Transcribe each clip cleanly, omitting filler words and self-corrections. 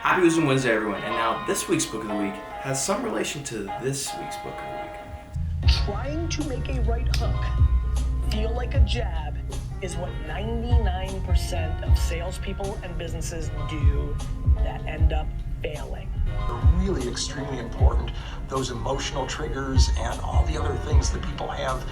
Happy Wisdom Wednesday, everyone. And now this week's book of the week has some relation to this week's book of the week. Trying to make a right hook feel like a jab is what 99% of salespeople and businesses do that end up failing. They're really extremely important. Those emotional triggers and all the other things that people have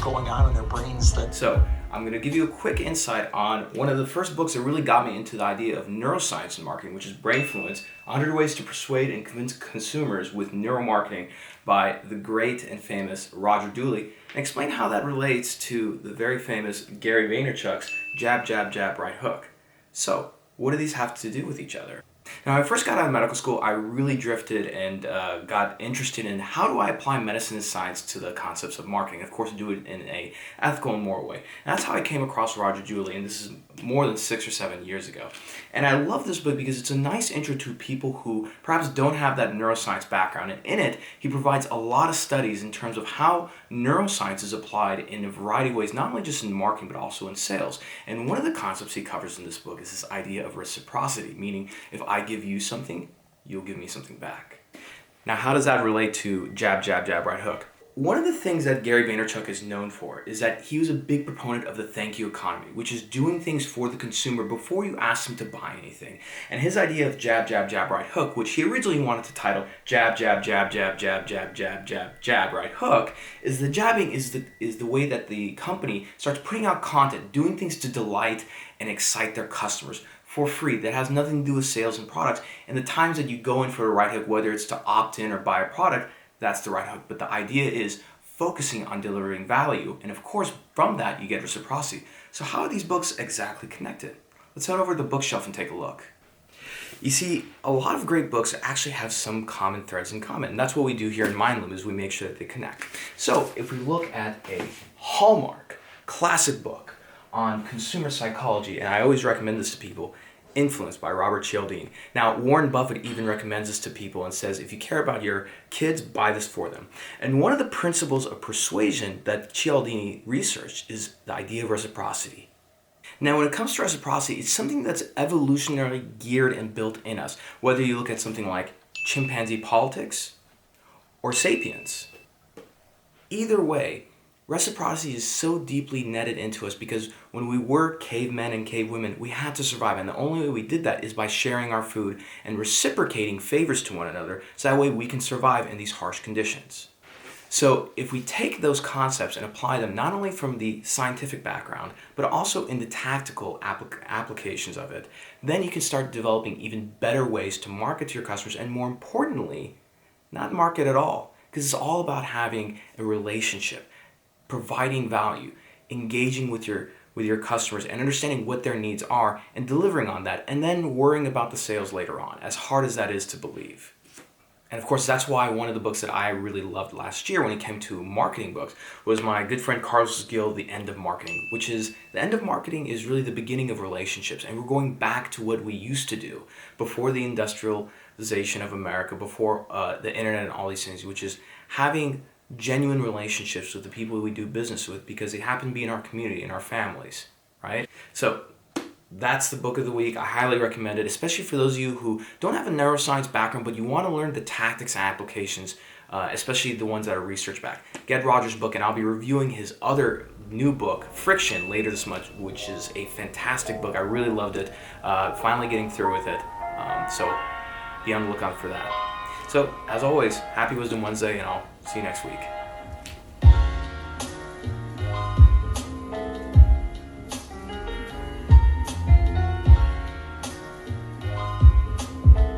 going on in their brains. So I'm going to give you a quick insight on one of the first books that really got me into the idea of neuroscience in marketing, which is Brainfluence, 100 Ways to Persuade and Convince Consumers with Neuromarketing by the great and famous Roger Dooley, and explain how that relates to the very famous Gary Vaynerchuck's jab, jab, jab, right hook. So what do these have to do with each other? Now, when I first got out of medical school, I really drifted and got interested in how do I apply medicine and science to the concepts of marketing. Of course, do it in an ethical and moral way. And that's how I came across Roger Dooley, and this is more than 6 or 7 years ago. And I love this book because it's a nice intro to people who perhaps don't have that neuroscience background. And in it, he provides a lot of studies in terms of how neuroscience is applied in a variety of ways, not only just in marketing, but also in sales. And one of the concepts he covers in this book is this idea of reciprocity, meaning if I give you something, you'll give me something back. Now, how does that relate to jab, jab, jab, right hook? One of the things that Gary Vaynerchuck is known for is that he was a big proponent of the thank you economy, which is doing things for the consumer before you ask them to buy anything. And his idea of jab, jab, jab, right hook, which he originally wanted to title jab, jab, jab, jab, jab, jab, jab, jab, jab, right hook, is the jabbing is the way that the company starts putting out content, doing things to delight and excite their customers for free. That has nothing to do with sales and products. And the times that you go in for the right hook, whether it's to opt in or buy a product, that's the right hook. But the idea is focusing on delivering value. And of course, from that, you get reciprocity. So how are these books exactly connected? Let's head over to the bookshelf and take a look. You see, a lot of great books actually have some common threads in common. And that's what we do here in Loom is we make sure that they connect. So if we look at a hallmark classic book on consumer psychology, and I always recommend this to people, Influence by Robert Cialdini. Now, Warren Buffett even recommends this to people and says, if you care about your kids, buy this for them. And one of the principles of persuasion that Cialdini researched is the idea of reciprocity. Now, when it comes to reciprocity, it's something that's evolutionarily geared and built in us, whether you look at something like chimpanzee politics or sapiens. Either way, reciprocity is so deeply netted into us because when we were cavemen and cavewomen, we had to survive. And the only way we did that is by sharing our food and reciprocating favors to one another so that way we can survive in these harsh conditions. So if we take those concepts and apply them not only from the scientific background, but also in the tactical applications of it, then you can start developing even better ways to market to your customers and more importantly, not market at all, because it's all about having a relationship, providing value, engaging with your customers and understanding what their needs are and delivering on that, and then worrying about the sales later on, as hard as that is to believe. And of course, that's why one of the books that I really loved last year when it came to marketing books was my good friend Carlos Gil, The End of Marketing, which is the end of marketing is really the beginning of relationships. And we're going back to what we used to do before the industrialization of America, before the internet and all these things, which is having genuine relationships with the people we do business with because they happen to be in our community, in our families, right? So that's the book of the week. I highly recommend it, especially for those of you who don't have a neuroscience background, but you want to learn the tactics and applications, especially the ones that are research-backed. Get Roger's book, and I'll be reviewing his other new book, Friction, later this month, which is a fantastic book. I really loved it. Finally getting through with it. So be on the lookout for that. So, as always, happy Wisdom Wednesday, and I'll see you next week.